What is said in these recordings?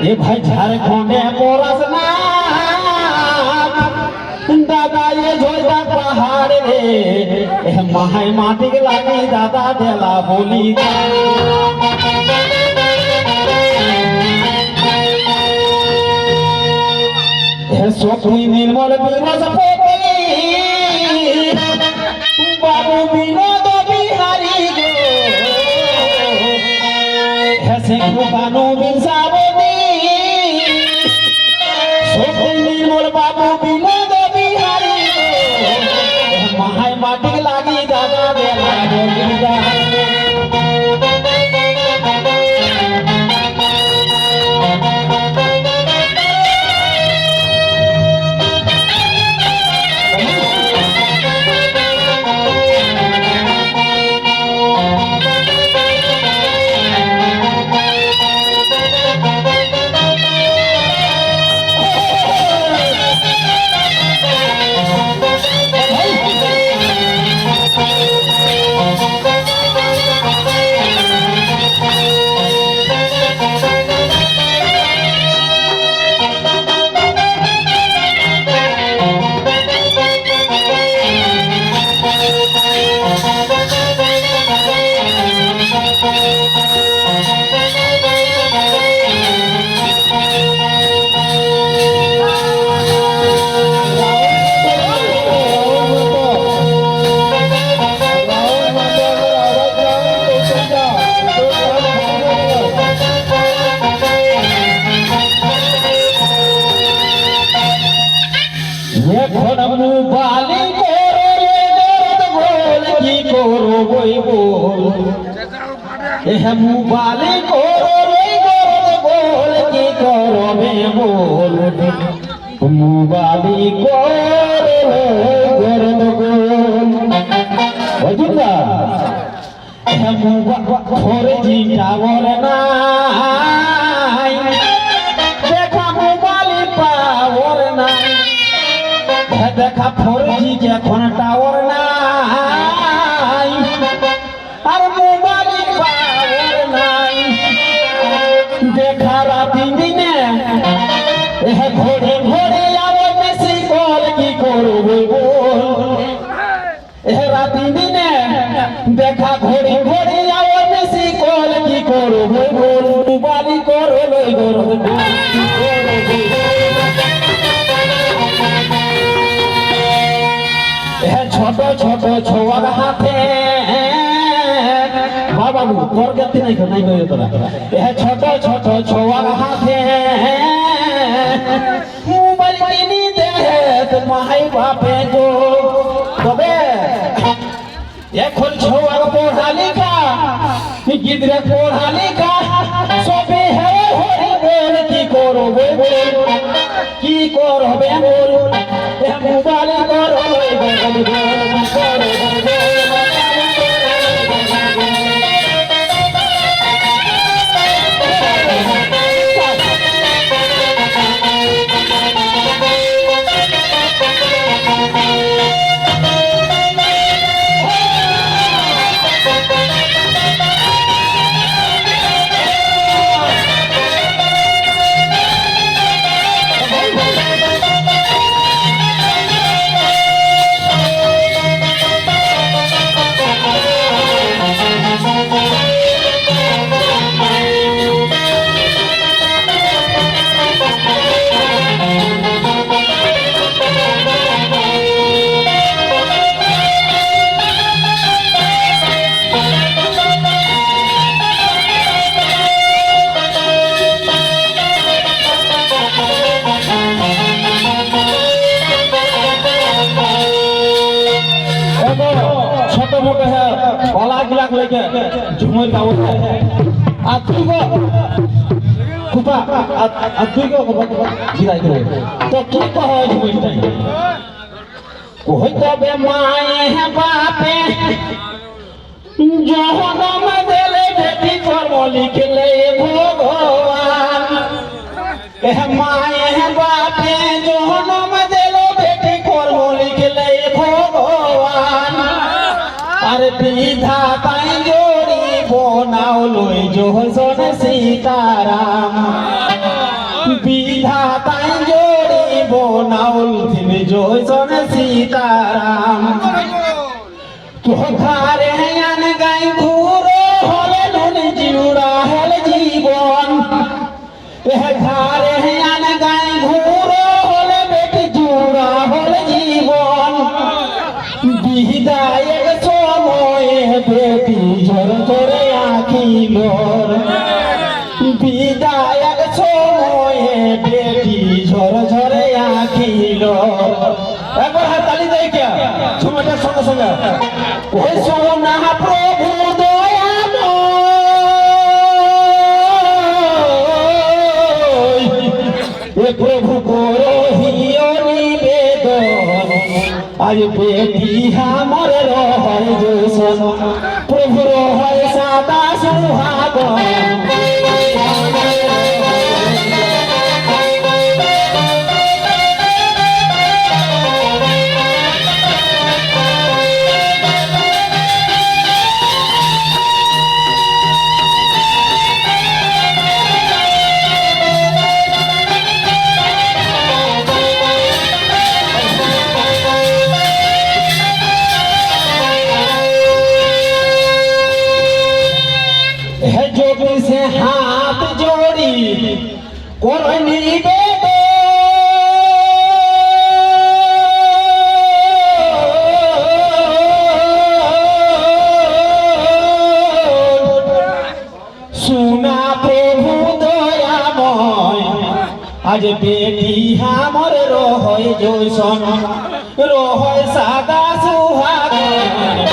এ ভাই ঝাড়খণ্ডে পড়াস না দাদা এ ঝোড়া পাহাড় রে এ মাহাই মাটিক লাগি দাদা দেলা বলি হে সখী নির্মল বৃহস্পতি বাবু বিনোদ বিহারী গো হে সিংহ বানু বিনসাবতী সখী নির্মল বাবু বিনোদ বিহারী গো মাহাই মাটিক লাগি দাদা দেলা বলিদা এখন মুবালি করো রে গরদ গোল কি করো বই বল এ মুবালি করো রে গরদ গোল কি করো বে বল মুবালি করো গরদ গোল বুঝলা এ মুবালি জিটা বলে না দেখা মুবালি পাওয়ার না দেখা ফোরজি যখন টাওয়ার নাই আর মোবাইল পাওয়ার নাই দেখা রাতি দিনে ঘড়ি ঘড়ি আবার বেশি কল কি করবো বল রাতি দিনে দেখা ঘড়ি ঘড়ি আবার বেশি কল কি করবো বল মোবাইল করো লই করবো ছোট ছোট ছোয়ার হাতে বাবা তোর গতি নাই নাই গো তোরা এ ছোট ছোট ছোয়ার হাতে মোবাইল কিনি দে মাই বাপে গো তবে এখন ছোয়ার পড়ালিকা গিদরে পড়ালিকা সবে হে হরি বল কি করবে বল কি করবে বল মোবাইল করো लेके झुमर गाओ आतु को कुपा आतु को गिराई करे तो की कहो झुमर टाइम कोई तो बे माए है बापे जो हम देले बेटी कर्म लिखले भगवान ए माए है बापे जो हम देले बेटी कर्म लिखले भगवान अरे विधाता जोड़ी बनाओ लोई जो सन सीता सीताराम विधाताई जोड़ी बनाउल थिन जोसन सीताराम तो घरे आन गाई घूरो होले नुन जिउरा होल जीवन घरे आन गाई घूरो होले बेटी जुड़ा होल जीवन विदायक समय बेटी झर झरे आखी लोर विदायक समय बेटी झर झरे आखी लोर একবার হাততালি দেই কে ঝুমটার সঙ্গে সঙ্গে ওই সোনা প্রভু দয়াময় এ প্রভু করহিও নিবেদন আজ বেটি আমার রহয় জৈসন প্রভু রহয় সাদা সুহাগন से हाथ जोड़ी करनी बेदो सुना प्रभु दयामय आज बेटी हमर रहय जैसन रहय सादा सुहागन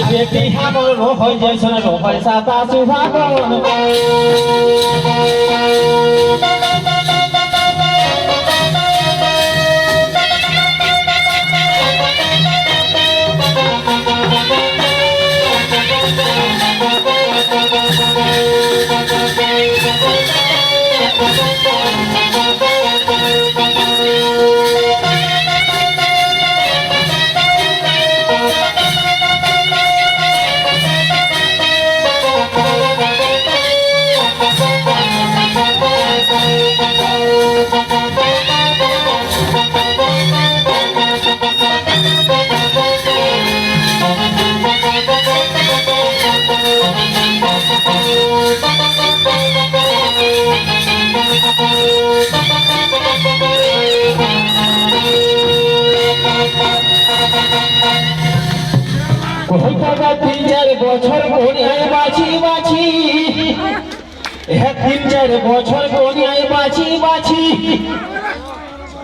बेटी हमर रहय जैसन रहय सादा सुहागन तीन चार बछर कोनियाय बाछी बाछी तीन चार बछर कोनियाय बाछी बाछी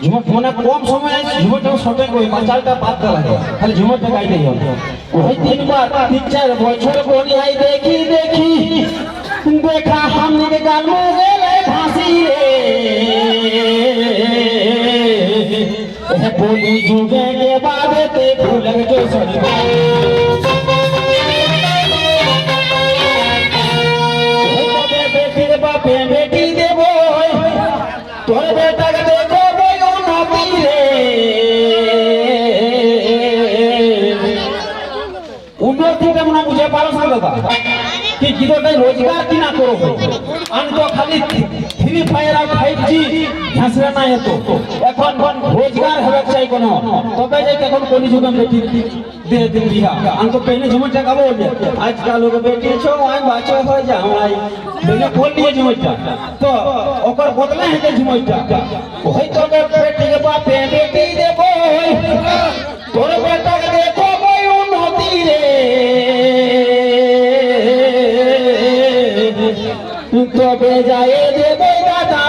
झुमट फोना कम समय झुमट समय कोई मचालटा पात লাগে খালি ঝুমটটা গাইলেই হবে ওই তিনবার তিন চার বছর কোনিয়ায় দেখি দেখি দেখা हमने गाल में गेले फांसी रे बोली जुगे के बाद ते भूल जो सनी बापे बेटी देबो तोर बेटा के देखो बोयो नबी रे उन्नति के मना मुझे पारो साल का कि कितोटाই রোজগার কিনা করো আমি তো খালি ফ্রি ফায়ার আর 5G ঘাসরা না এতো এখন রোজগার হবে চাই কোন তবে যে এখন কোনি যুগে বেটি दे दिन बिहा हमको पहले झुमटा का बोल दिया आजकल लोग बेटी छो आई बाचो हो जाई बेले बोल दिए झुमटा तो ओकर बदले है झुमटा होई तो बेटी के बापे बेटी देबो तोर बेटा के देखो कोई उन्नति रे तो बेजाए देबो दादा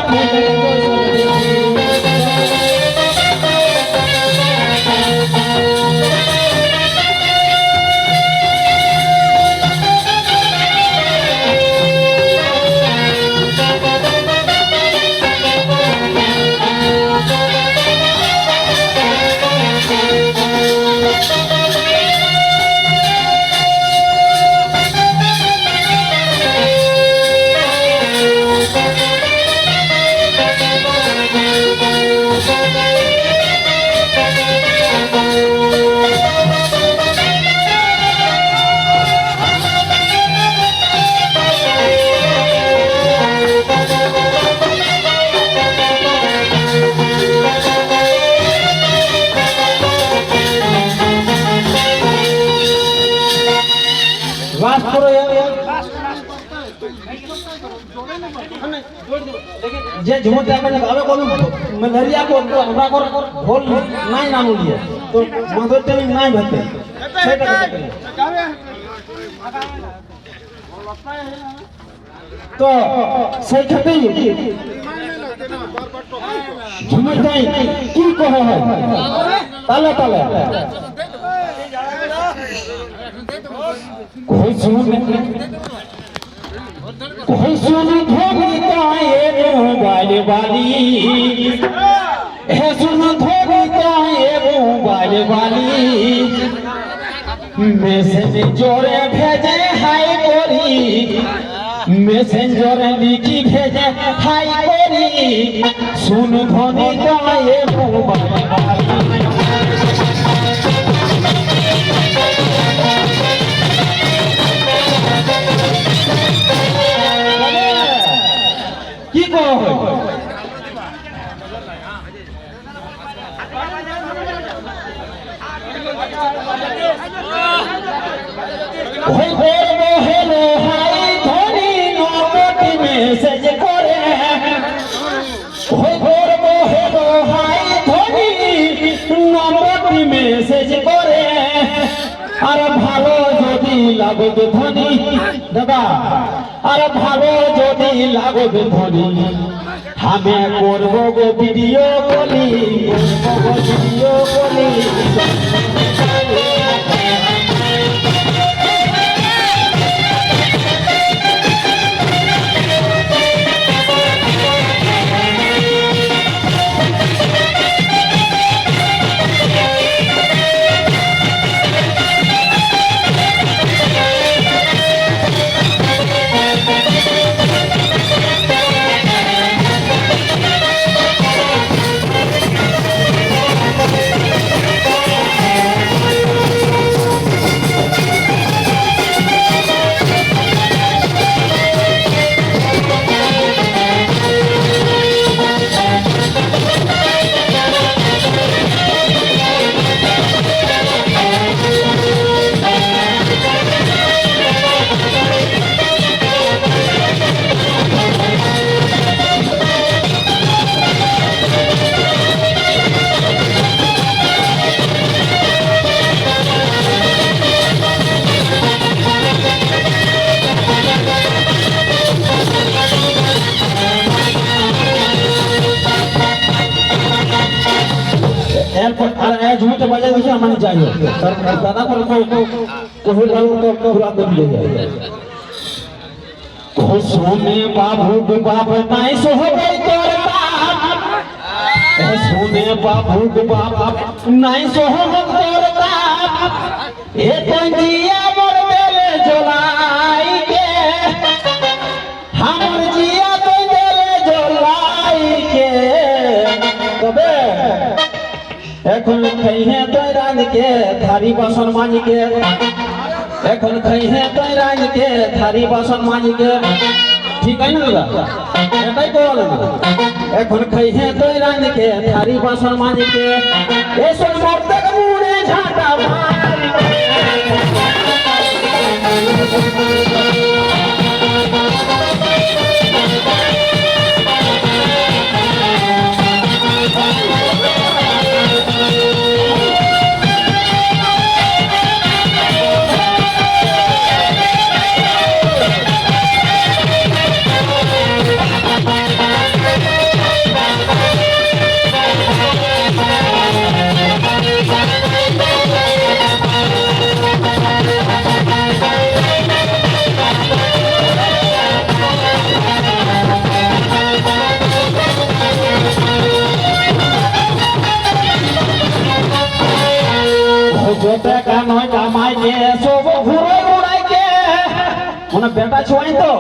लास्ट करो यार जे झुमटा में आवे कोन मलेरिया को हमरा को होल নাই নাম লিয়ে তো মাথা টাইম নাই ভাতে সেটা করতে তো সেই ক্ষেত্রে झुमटाই কি কহ হয় তালে তালে कोई सुन धोबिता ये मोबाइल वाली है सुन धोबिता ये मोबाइल वाली मैसेंजर भेजे हाय कोरी मैसेंजर लिखी भेजे हाय कोरी सुन धोबिता ये मोबाइल वाली की को होय हेलो हेलो हाय धनी नोटी मैसेज करे होय हेलो हाय धनी नोटी मैसेज करे আরে ভালো যদি লাগবে ধনী দাদা আরে ভালো যদি লাগবে ধনী আমি করব গো ভিডিও কলি झूठे बजाय वैसे हमारे चाहिए दादा को कोई तो पूरा कर दिया को सोने बाबू बाप नहीं सो हो गई तोर बाप ए सोने बाबू बाप नहीं सो हो गई तोर बाप ए तंजिया मोर देले जलाई के हमर जिया तो देले जलाई के तबे এখন কইহে তো রান के थारी बसन मानी के এখন খাই হে তুই রাজকে থারি বাসন মাজিকে ঠিক আছে না দাদা এটাই তো বলে না এখন খাই হে তুই রাজকে থারি বাসন মাজিকে এসব মরতে মুড়ে ঝাঁটা মারি जोते का नय कमाई के सब घुरे उड़ाई के মানে বেটা ছোয়াই তো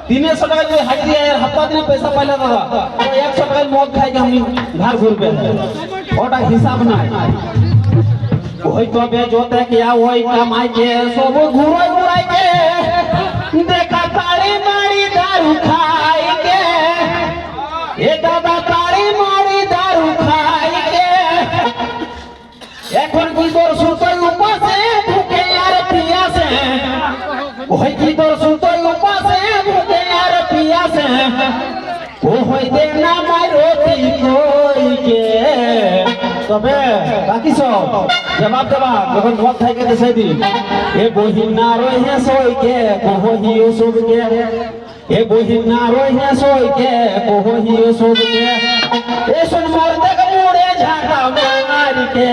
300 টাকা যদি হাজিরি আর হপ্তা দিনে পয়সা পাইলে দাদা তো 100 টাকা মদ খাই के हम घर ঘুরবে ওটা হিসাব নাই ওই তবে जोते किया ওই कमाई के सब घुरे उड़ाई के देखा ताड़ी मारी दारू खाई के ए दादा ताड़ी मारी दारू खाई के এখন কি তোর সুতোই উপাসে ভুকে আর পিয়াসে ওই কি তোর সুতোই উপাসে ভুকে আর পিয়াসে ও হইতে না মাইরতি কইকে তবে বাকি সব জবাব যখন মদ খাইকে দেশে দি এ বহিন না রহে সইকে কহি ওসবকে এ বহিন না রহে সইকে কহি ওসবকে এ শুন মরতে মুড়ে ঝাঁটা মারিকে